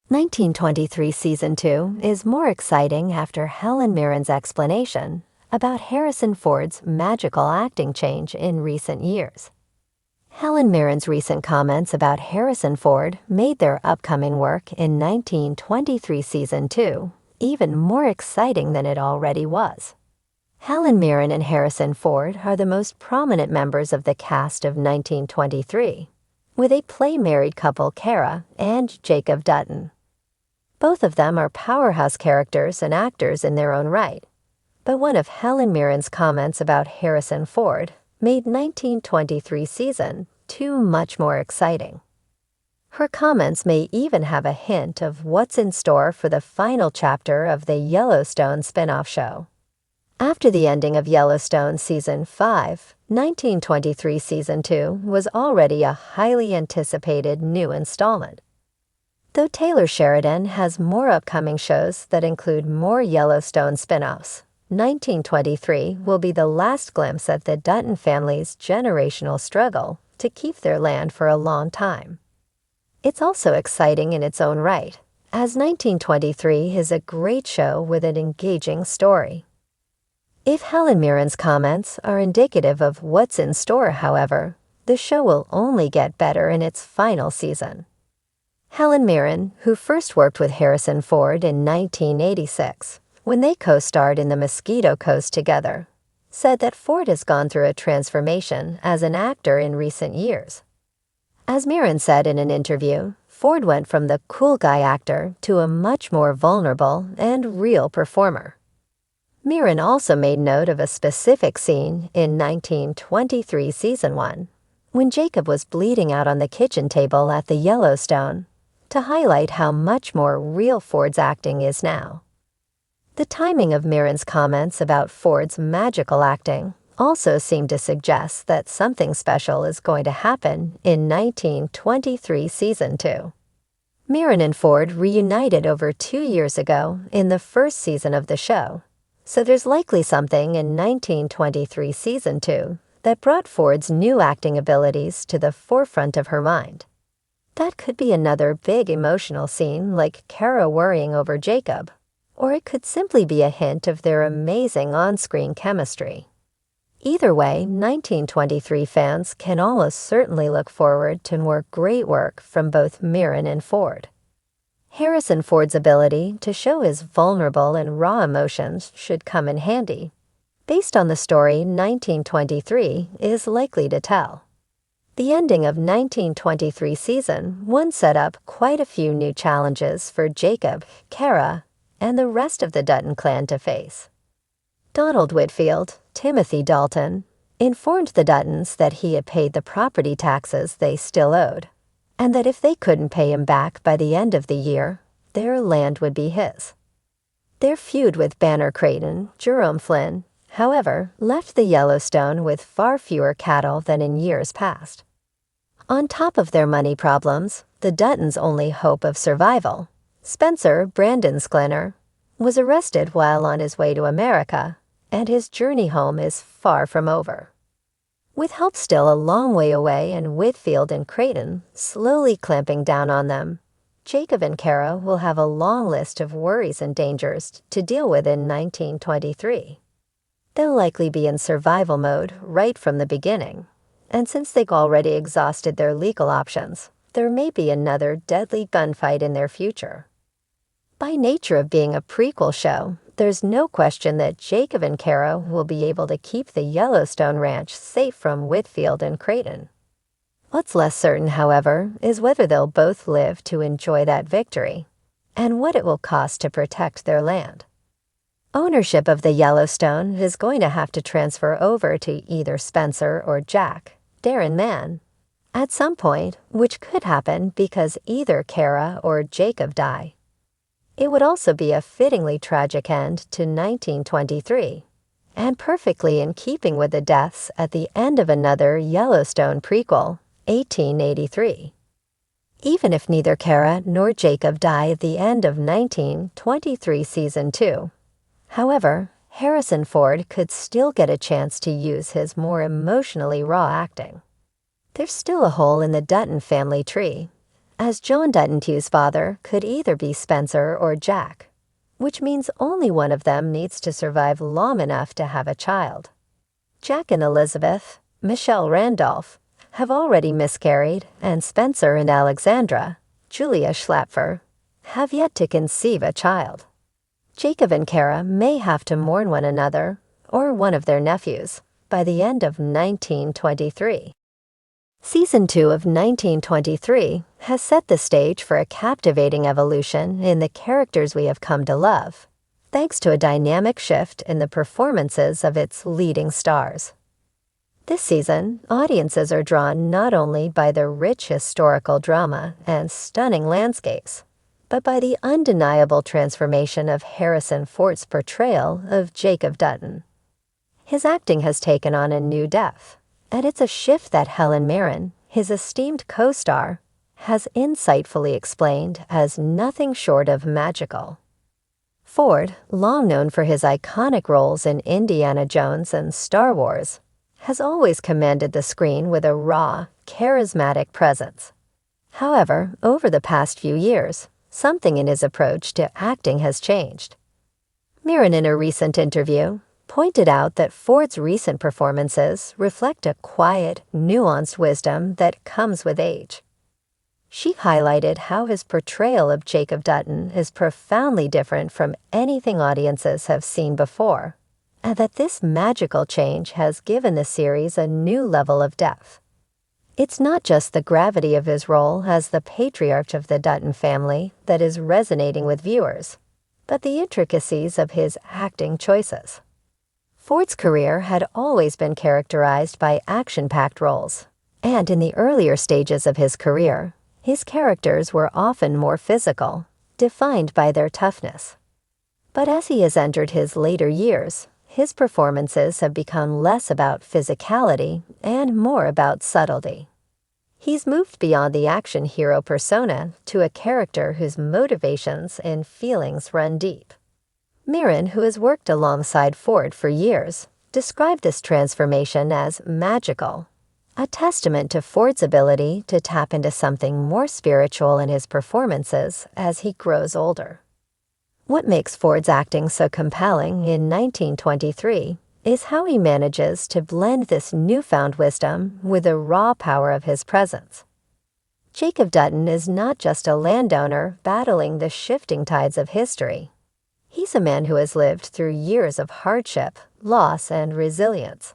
1923 Season 2 is more exciting after Helen Mirren's explanation about Harrison Ford's magical acting change in recent years. Helen Mirren's recent comments about Harrison Ford made their upcoming work in 1923 Season 2 even more exciting than it already was. Helen Mirren and Harrison Ford are the most prominent members of the cast of 1923, where they play married couple Kara and Jacob Dutton. Both of them are powerhouse characters and actors in their own right, but one of Helen Mirren's comments about Harrison Ford made 1923 Season 2 much more exciting. Her comments may even have a hint of what's in store for the final chapter of the Yellowstone spin-off show. After the ending of Yellowstone Season 5, 1923 Season 2 was already a highly anticipated new installment. Though Taylor Sheridan has more upcoming shows that include more Yellowstone spin-offs, 1923 will be the last glimpse at the Dutton family's generational struggle to keep their land for a long time. It's also exciting in its own right, as 1923 is a great show with an engaging story. If Helen Mirren's comments are indicative of what's in store, however, the show will only get better in its final season. Helen Mirren, who first worked with Harrison Ford in 1986, when they co-starred in The Mosquito Coast together, said that Ford has gone through a transformation as an actor in recent years. As Mirren said in an interview, Ford went from the cool guy actor to a much more vulnerable and real performer. Mirren also made note of a specific scene in 1923 Season 1, when Jacob was bleeding out on the kitchen table at the Yellowstone, to highlight how much more real Ford's acting is now. The timing of Mirren's comments about Ford's magical acting also seemed to suggest that something special is going to happen in 1923 Season 2. Mirren and Ford reunited over 2 years ago in the first season of the show, so there's likely something in 1923 Season 2 that brought Ford's new acting abilities to the forefront of her mind. That could be another big emotional scene like Kara worrying over Jacob, or it could simply be a hint of their amazing on-screen chemistry. Either way, 1923 fans can almost certainly look forward to more great work from both Mirren and Ford. Harrison Ford's ability to show his vulnerable and raw emotions should come in handy, based on the story 1923 is likely to tell. The ending of 1923 Season 1 set up quite a few new challenges for Jacob, Kara, and the rest of the Dutton clan to face. Donald Whitfield, Timothy Dalton, informed the Duttons that he had paid the property taxes they still owed, and that if they couldn't pay him back by the end of the year, their land would be his. Their feud with Banner Creighton, Jerome Flynn, however, left the Yellowstone with far fewer cattle than in years past. On top of their money problems, the Duttons' only hope of survival, Spencer Brandon Sklenar, was arrested while on his way to America, and his journey home is far from over. With help still a long way away and Whitfield and Creighton slowly clamping down on them, Jacob and Kara will have a long list of worries and dangers to deal with in 1923. They'll likely be in survival mode right from the beginning, and since they've already exhausted their legal options, there may be another deadly gunfight in their future. By nature of being a prequel show, there's no question that Jacob and Kara will be able to keep the Yellowstone ranch safe from Whitfield and Creighton. What's less certain, however, is whether they'll both live to enjoy that victory, and what it will cost to protect their land. Ownership of the Yellowstone is going to have to transfer over to either Spencer or Jack, Darren Mann, at some point, which could happen because either Kara or Jacob die. It would also be a fittingly tragic end to 1923, and perfectly in keeping with the deaths at the end of another Yellowstone prequel, 1883. Even if neither Kara nor Jacob die at the end of 1923 Season 2, however, Harrison Ford could still get a chance to use his more emotionally raw acting. There's still a hole in the Dutton family tree, as John Dutton-Tew's father could either be Spencer or Jack, which means only one of them needs to survive long enough to have a child. Jack and Elizabeth, Michelle Randolph, have already miscarried, and Spencer and Alexandra, Julia Schlapfer, have yet to conceive a child. Jacob and Kara may have to mourn one another, or one of their nephews, by the end of 1923. Season 2 of 1923 has set the stage for a captivating evolution in the characters we have come to love, thanks to a dynamic shift in the performances of its leading stars. This season, audiences are drawn not only by the rich historical drama and stunning landscapes, but by the undeniable transformation of Harrison Ford's portrayal of Jacob Dutton. His acting has taken on a new depth, and it's a shift that Helen Mirren, his esteemed co-star, has insightfully explained as nothing short of magical. Ford, long known for his iconic roles in Indiana Jones and Star Wars, has always commanded the screen with a raw, charismatic presence. However, over the past few years, something in his approach to acting has changed. Mirren, in a recent interview, pointed out that Ford's recent performances reflect a quiet, nuanced wisdom that comes with age. She highlighted how his portrayal of Jacob Dutton is profoundly different from anything audiences have seen before, and that this magical change has given the series a new level of depth. It's not just the gravity of his role as the patriarch of the Dutton family that is resonating with viewers, but the intricacies of his acting choices. Ford's career had always been characterized by action-packed roles, and in the earlier stages of his career, his characters were often more physical, defined by their toughness. But as he has entered his later years, his performances have become less about physicality and more about subtlety. He's moved beyond the action hero persona to a character whose motivations and feelings run deep. Mirren, who has worked alongside Ford for years, described this transformation as magical, a testament to Ford's ability to tap into something more spiritual in his performances as he grows older. What makes Ford's acting so compelling in 1923 is how he manages to blend this newfound wisdom with the raw power of his presence. Jacob Dutton is not just a landowner battling the shifting tides of history. He's a man who has lived through years of hardship, loss, and resilience.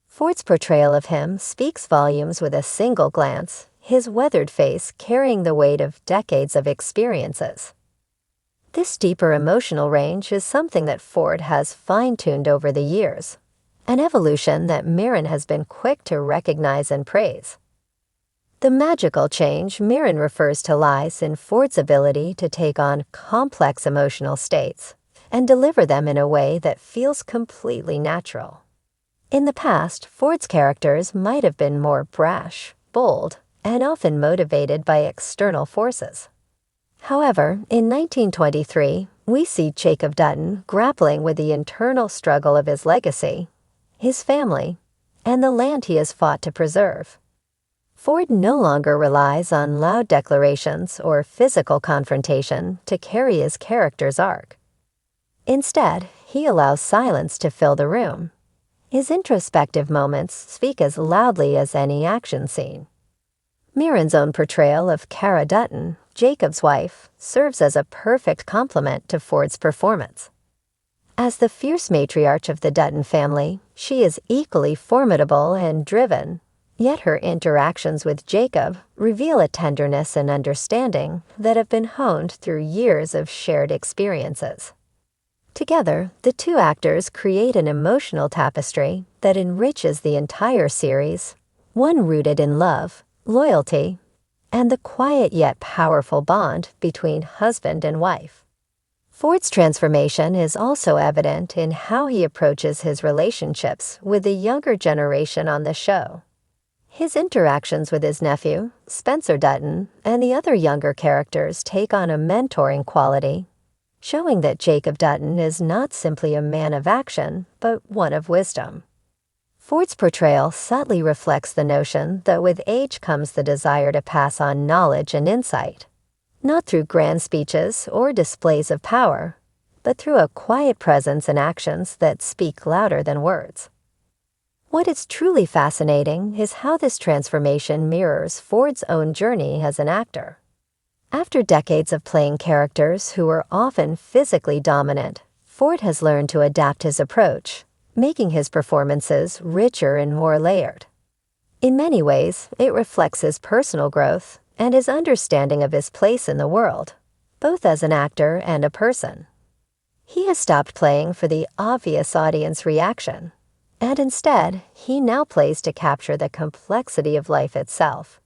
Ford's portrayal of him speaks volumes with a single glance, his weathered face carrying the weight of decades of experiences. This deeper emotional range is something that Ford has fine-tuned over the years, an evolution that Mirren has been quick to recognize and praise. The magical change Mirren refers to lies in Ford's ability to take on complex emotional states and deliver them in a way that feels completely natural. In the past, Ford's characters might have been more brash, bold, and often motivated by external forces. However, in 1923, we see Jacob Dutton grappling with the internal struggle of his legacy, his family, and the land he has fought to preserve. Ford no longer relies on loud declarations or physical confrontation to carry his character's arc. Instead, he allows silence to fill the room. His introspective moments speak as loudly as any action scene. Mirren's own portrayal of Kara Dutton, Jacob's wife, serves as a perfect complement to Ford's performance. As the fierce matriarch of the Dutton family, she is equally formidable and driven, yet her interactions with Jacob reveal a tenderness and understanding that have been honed through years of shared experiences. Together, the two actors create an emotional tapestry that enriches the entire series, one rooted in love, loyalty, and the quiet yet powerful bond between husband and wife. Ford's transformation is also evident in how he approaches his relationships with the younger generation on the show. His interactions with his nephew, Spencer Dutton, and the other younger characters take on a mentoring quality, showing that Jacob Dutton is not simply a man of action, but one of wisdom. Ford's portrayal subtly reflects the notion that with age comes the desire to pass on knowledge and insight, not through grand speeches or displays of power, but through a quiet presence and actions that speak louder than words. What is truly fascinating is how this transformation mirrors Ford's own journey as an actor. After decades of playing characters who were often physically dominant, Ford has learned to adapt his approach, making his performances richer and more layered. In many ways, it reflects his personal growth and his understanding of his place in the world, both as an actor and a person. He has stopped playing for the obvious audience reaction, and instead, he now plays to capture the complexity of life itself.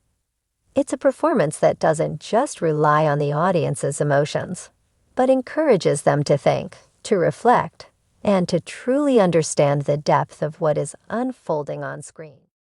It's a performance that doesn't just rely on the audience's emotions, but encourages them to think, to reflect, and to truly understand the depth of what is unfolding on screen.